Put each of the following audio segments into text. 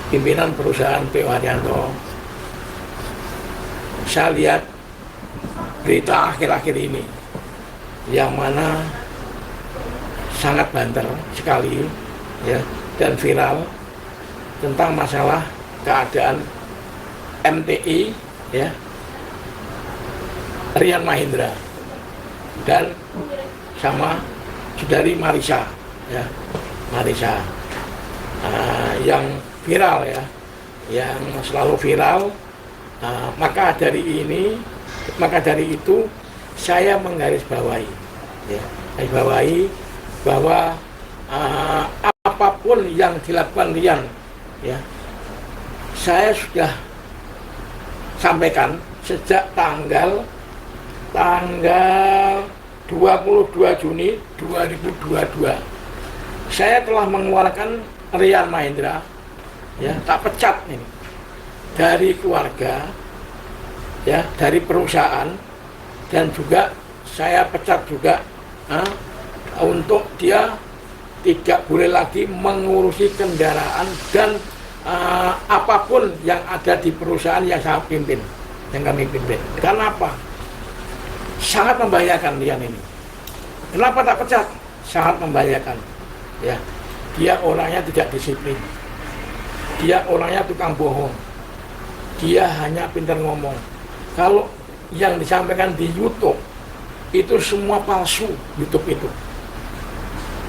pimpinan perusahaan P.O. Haryanto. Saya lihat berita akhir-akhir ini yang mana sangat banter sekali ya, dan viral tentang masalah keadaan MTI ya, Rian Mahindra dan sama saudari Marissa ya, Marissa yang viral ya, yang selalu viral. Maka dari itu saya menggarisbawahi ya, bahwa apapun yang dilakukan Rian ya, saya sudah sampaikan sejak tanggal 22 Juni 2022 saya telah mengeluarkan Rian Mahindra ya, tak pecat ini dari keluarga ya, dari perusahaan, dan juga saya pecat juga untuk dia tidak boleh lagi mengurusi kendaraan dan apapun yang ada di perusahaan yang saya pimpin, yang kami pimpin. Karena apa? Sangat membahayakan Rian ini. Kenapa tak pecat? Sangat membahayakan ya. Dia orangnya tidak disiplin, dia orangnya tukang bohong, dia hanya pintar ngomong. Kalau yang disampaikan di YouTube itu semua palsu. YouTube itu,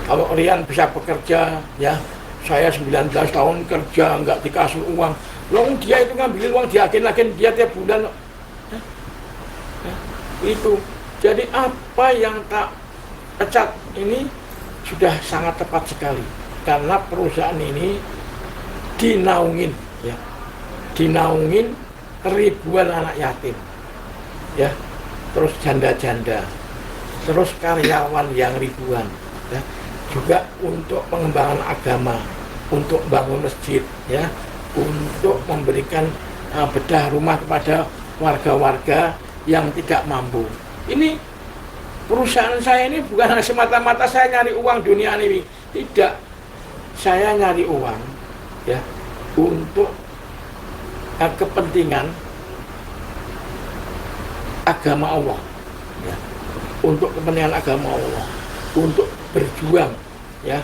kalau Rian bisa bekerja ya, saya 19 tahun kerja nggak dikasih uang, loh dia itu ngambil uang diagen-agen dia tiap bulan itu. Jadi apa yang tak pecat ini sudah sangat tepat sekali, karena perusahaan ini dinaungin ya, dinaungin ribuan anak yatim ya, terus janda-janda, terus karyawan yang ribuan ya, juga untuk pengembangan agama, untuk bangun masjid ya, untuk memberikan bedah rumah kepada warga-warga yang tidak mampu. Ini perusahaan saya ini bukan hanya semata-mata saya nyari uang dunia ini, tidak. Saya nyari uang ya untuk kepentingan agama Allah ya, untuk kepentingan agama Allah, untuk berjuang ya,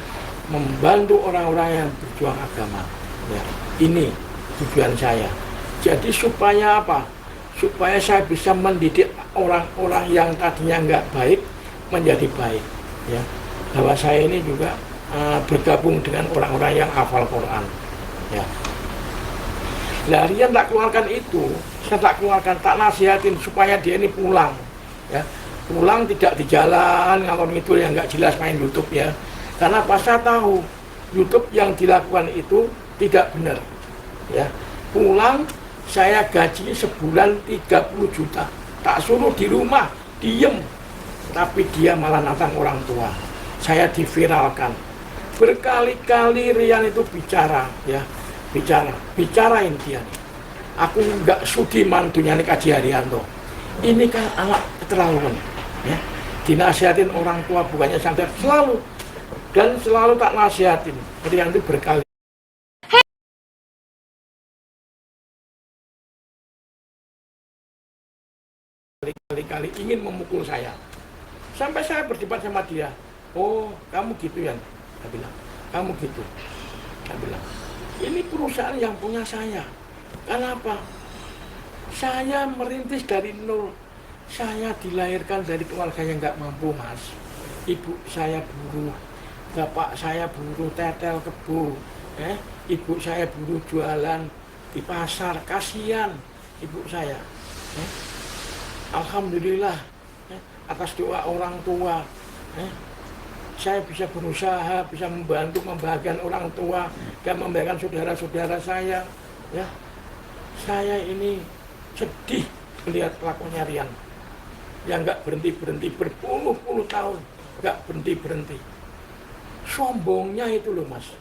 membantu orang-orang yang berjuang agama ya. Ini tujuan saya. Jadi supaya apa? Supaya saya bisa mendidik orang-orang yang tadinya nggak baik menjadi baik ya. Bahwa saya ini juga bergabung dengan orang-orang yang hafal Quran ya. Nah, Rian tak keluarkan itu, saya tak keluarkan, tak nasihatin supaya dia ini pulang ya, pulang tidak di jalan kalau itu yang nggak jelas main YouTube ya. Karena pas saya tahu YouTube yang dilakukan itu tidak benar ya. Pulang, saya gaji sebulan 30 juta, tak suruh di rumah diem, tapi dia malah nantang orang tua. Saya diviralkan berkali-kali. Rian itu bicara ya, bicarain dia nih. Aku nggak sudi mantunya nih Kaji Haryanto. Ini kan anak keterlaluan ya, dinasihatin orang tua bukannya santai, selalu dan selalu tak nasihatin. Rian itu berkali kali ingin memukul saya, sampai saya berdebat sama dia. Oh kamu gitu ya, saya bilang, kamu gitu, saya bilang. Ini perusahaan yang punya saya. Kenapa? Saya merintis dari nol. Saya dilahirkan dari keluarga yang nggak mampu, Mas. Ibu saya buruh, bapak saya buruh tetel kebo, ibu saya buruh jualan di pasar. Kasihan ibu saya. Alhamdulillah atas doa orang tua, saya bisa berusaha, bisa membantu membahagiakan orang tua dan membahagiakan saudara-saudara saya ya. Saya ini sedih melihat kelakuannya Rian yang nggak berhenti-berhenti, berpuluh-puluh tahun nggak berhenti-berhenti. Sombongnya itu loh, Mas,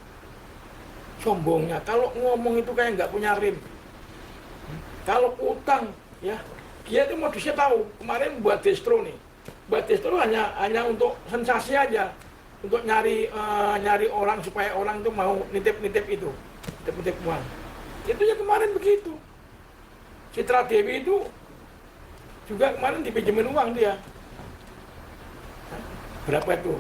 sombongnya. Kalau ngomong itu kayak nggak punya rem. Kalau utang ya, dia itu modusnya tahu. Kemarin buat distro nih, buat distro hanya untuk sensasi aja, untuk nyari orang supaya orang itu mau nitip-nitip itu, nitip-nitip uang. Itu ya kemarin begitu. Citra Dewi itu juga kemarin dipinjemin uang dia. Berapa itu?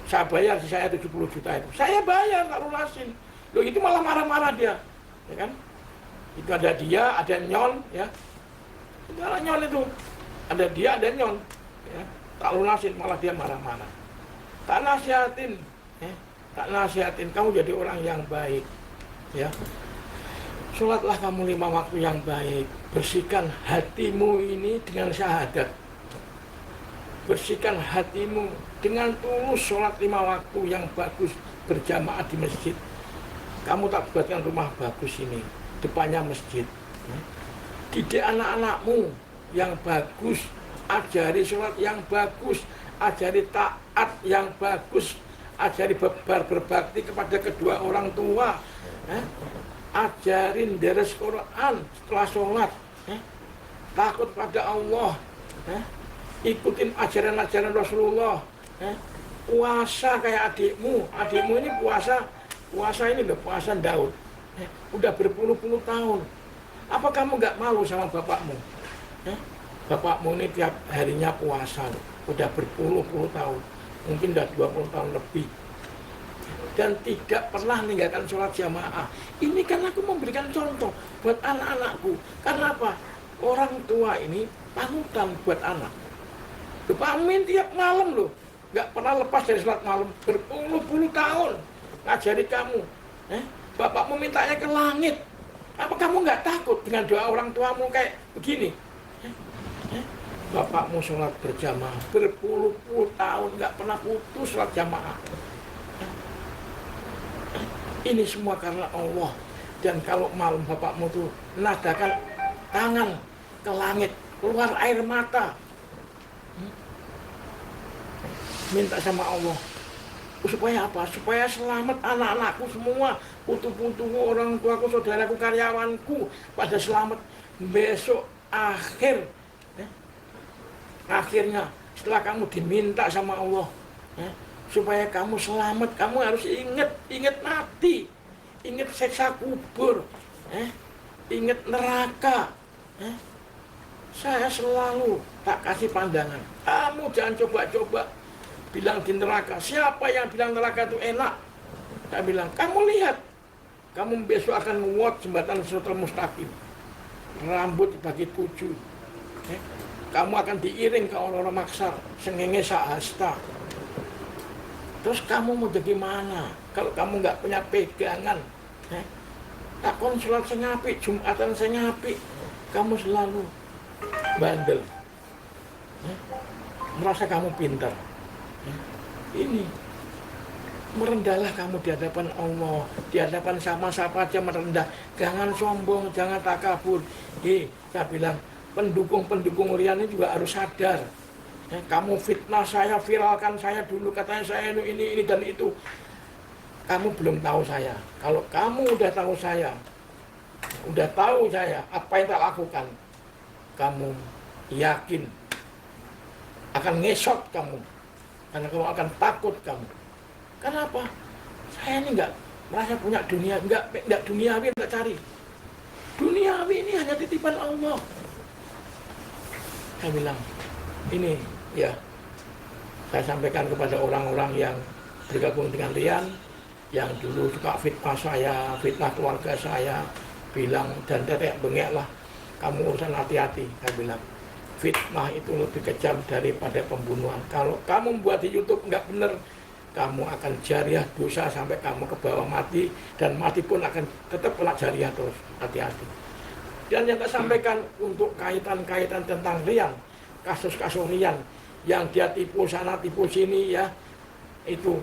Saya bayar, saya 70 juta itu. Saya bayar, tak lunasin. Loh itu malah marah-marah dia. Ya kan? Itu ada dia, ada Nyon, ya. Itu ada Nyon itu. Ada dia, ada Nyon. Ya. Tak lunasin, malah dia marah-marah. Tak nasihatin, ya. Tak nasihatin, kamu jadi orang yang baik. Ya. Sholatlah kamu 5 waktu yang baik. Bersihkan hatimu ini dengan syahadat. Bersihkan hatimu dengan tulus, sholat 5 waktu yang bagus berjamaah di masjid. Kamu tak buatkan rumah bagus ini, depannya masjid. Didik anak-anakmu yang bagus, ajari sholat yang bagus, ajari taat yang bagus, ajari berbakti kepada kedua orang tua. Ajarin deres Quran setelah sholat, takut pada Allah, ikutin ajaran-ajaran Rasulullah, puasa kayak adikmu ini puasa ini loh, puasa Daud, udah berpuluh-puluh tahun. Apa kamu nggak malu sama bapakmu? Bapakmu ini tiap harinya puasa loh, udah berpuluh-puluh tahun, mungkin udah 20 tahun lebih, dan tidak pernah meninggalkan sholat jamaah. Ini kan aku memberikan contoh buat anak-anakku. Karena apa? Orang tua ini panutan buat anak. Pak Amin tiap malam loh, nggak pernah lepas dari sholat malam, berpuluh-puluh tahun ngajari kamu. Bapakmu mintanya ke langit. Apa kamu nggak takut dengan doa orang tuamu kayak begini? Bapakmu sholat berjamaah berpuluh-puluh tahun, nggak pernah putus sholat jamaah. Ini semua karena Allah. Dan kalau malam bapakmu tuh nadakan tangan ke langit, keluar air mata, minta sama Allah supaya apa? Supaya selamat anak-anakku semua, putu-putuku, orang tuaku, saudaraku, karyawanku pada selamat. Besok akhirnya setelah kamu diminta sama Allah, supaya kamu selamat, kamu harus ingat mati, ingat siksa kubur, ingat neraka. Saya selalu tak kasih pandangan. Kamu jangan coba-coba bilang di neraka. Siapa yang bilang neraka itu enak? Saya bilang, kamu lihat, kamu besok akan menguat jembatan Siratal Mustaqim, rambut dibagi 7. Kamu akan diiring ke orang-orang maksar, sengenge sahasta. Terus kamu mau jadi mana? Kalau kamu nggak punya pegangan, takon sholat sengapi, Jumatan sengapi, kamu selalu bandel, merasa kamu pintar. Ini merendahlah kamu di hadapan Allah, di hadapan sama siapa aja merendah. Jangan sombong, jangan takabur. Saya bilang pendukung-pendukung Rian ini juga harus sadar. Kamu fitnah saya, viralkan saya dulu, katanya saya ini dan itu. Kamu belum tahu saya. Kalau kamu udah tahu saya, apa yang tak lakukan, kamu yakin akan ngesot kamu, karena kamu akan takut kamu. Kenapa? Saya ini nggak merasa punya dunia, nggak duniawi, nggak cari. Duniawi ini hanya titipan Allah. Saya bilang, ini ya, saya sampaikan kepada orang-orang yang bergabung dengan Rian, yang dulu suka fitnah saya, fitnah keluarga saya, bilang dan tetek bengek lah, kamu urusan hati-hati. Saya bilang, fitnah itu lebih kejam daripada pembunuhan. Kalau kamu buat di YouTube nggak benar, kamu akan jariah dosa sampai kamu ke bawah mati, dan mati pun akan tetap kena jariah terus. Hati-hati. Dan yang saya sampaikan untuk kaitan-kaitan tentang Rian, kasus-kasus Rian yang dia tipu sana tipu sini ya, itu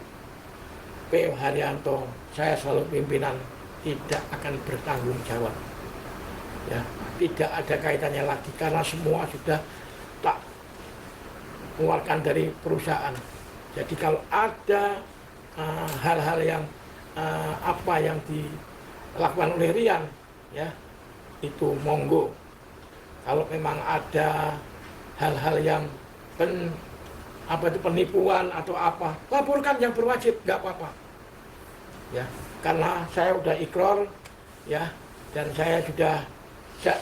P. Haryanto, saya selalu pimpinan, tidak akan bertanggung jawab. Ya, tidak ada kaitannya lagi karena semua sudah tak keluarkan dari perusahaan. Jadi kalau ada hal-hal yang apa yang dilakukan oleh Rian, ya itu monggo. Kalau memang ada hal-hal yang penipuan atau apa, laporkan yang berwajib, nggak apa-apa. Ya, karena saya udah ikrar, ya Dan saya sudah,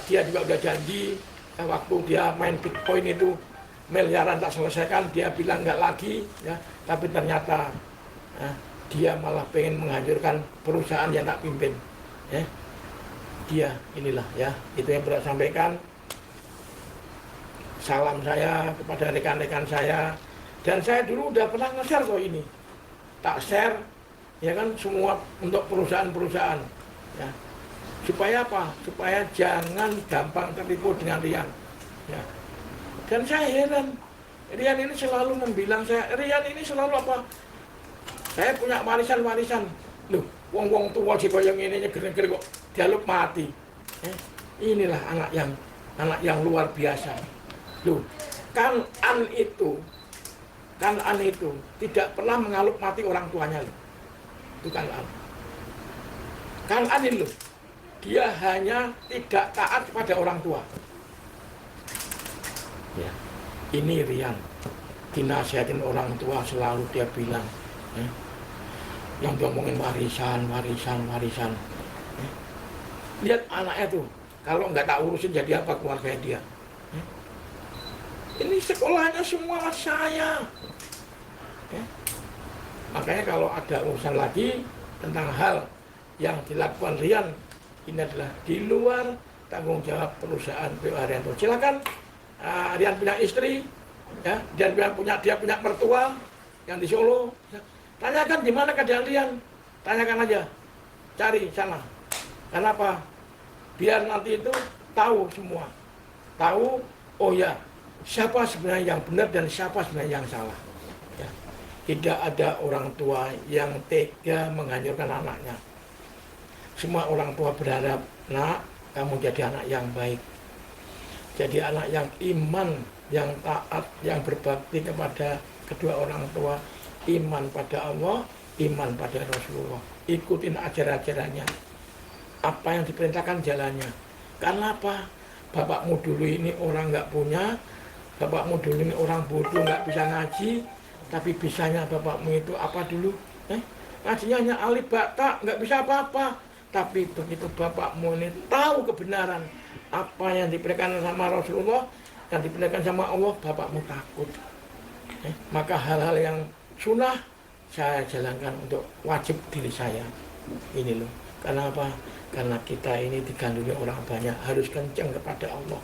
dia juga sudah janji waktu dia main Bitcoin itu miliaran tak selesaikan, dia bilang nggak lagi, ya. Tapi ternyata dia malah pengen menghancurkan perusahaan yang tak pimpin. Ya. Dia inilah ya, itu yang saya sampaikan. Salam saya kepada rekan-rekan saya, dan saya dulu udah pernah nge-share kok ini, tak share ya kan semua untuk perusahaan-perusahaan ya. Supaya apa? Supaya jangan gampang tertipu dengan Rian ya. Dan saya heran, Rian ini selalu membilang saya, Rian ini selalu apa? Saya punya warisan-warisan. Loh, wong-wong tua si bayang ini nyeger-nyeger kok dialog mati. Inilah anak yang luar biasa. Loh, Kan'an itu tidak pernah mengalup mati orang tuanya loh. Itu Kan'an. Kan'an ini loh, dia hanya tidak taat kepada orang tua. Ya, ini Rian dinasihatin orang tua selalu dia bilang, yang ngomongin warisan. Lihat anaknya tuh, kalau nggak tak urusin jadi apa keluarga dia? Ini sekolahnya semua saya. Makanya kalau ada urusan lagi tentang hal yang dilakukan Rian, ini adalah di luar tanggung jawab perusahaan PO Haryanto. Silakan. Rian punya istri, ya, dia punya mertua yang di Solo. Ya. Tanyakan di mana keadaan Rian, tanyakan aja, cari sana. Kenapa? Biar nanti itu tahu semua, tahu. Oh ya, siapa sebenarnya yang benar dan siapa sebenarnya yang salah. Ya. Tidak ada orang tua yang tega menghancurkan anaknya. Semua orang tua berharap, nak, kamu jadi anak yang baik. Jadi anak yang iman, yang taat, yang berbakti kepada kedua orang tua, iman pada Allah, iman pada Rasulullah. Ikutin ajaran-ajarannya. Apa yang diperintahkan jalannya. Karena apa? Bapakmu dulu ini orang nggak punya, bapakmu dulu ini orang bodoh, nggak bisa ngaji, tapi bisanya bapakmu itu apa dulu? Ngajinya hanya alif bata, nggak bisa apa-apa. Tapi begitu bapakmu ini tahu kebenaran, apa yang diperintahkan sama Rasulullah, yang diperintahkan sama Allah, bapakmu takut. Maka hal-hal yang sunnah saya jalankan untuk wajib diri saya. Ini loh. Karena apa? Karena kita ini digandungi orang banyak, harus kenceng kepada Allah.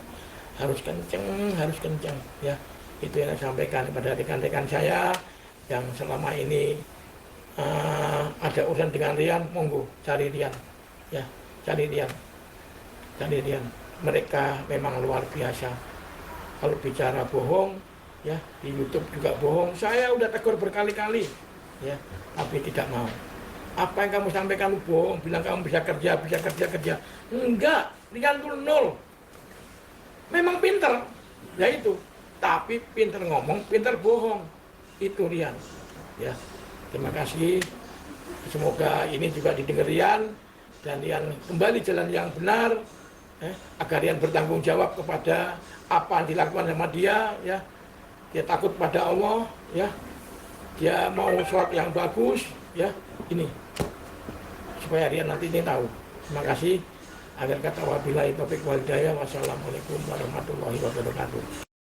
Harus kenceng ya. Itu yang saya sampaikan kepada rekan-rekan saya yang selama ini ada urusan dengan Rian, monggo cari Rian. Ya, cari Rian. Mereka memang luar biasa. Kalau bicara bohong, ya di YouTube juga bohong. Saya udah tegur berkali-kali, ya, tapi tidak mau. Apa yang kamu sampaikan lu bohong, bilang kamu bisa kerja. Enggak, Rian tuh nol. Memang pinter, ya itu. Tapi pinter ngomong, pinter bohong. Itu Rian. Ya, terima kasih. Semoga ini juga didengar Rian. Dan Rian kembali jalan yang benar, agar Rian bertanggung jawab kepada apa yang dilakukan sama dia, ya. Dia takut pada Allah, ya. Dia mau sholat yang bagus, ya. Ini supaya Rian nanti ini tahu. Terima kasih. Akhir kata wabillahi taufiq wal hidayah. Wassalamualaikum warahmatullahi wabarakatuh.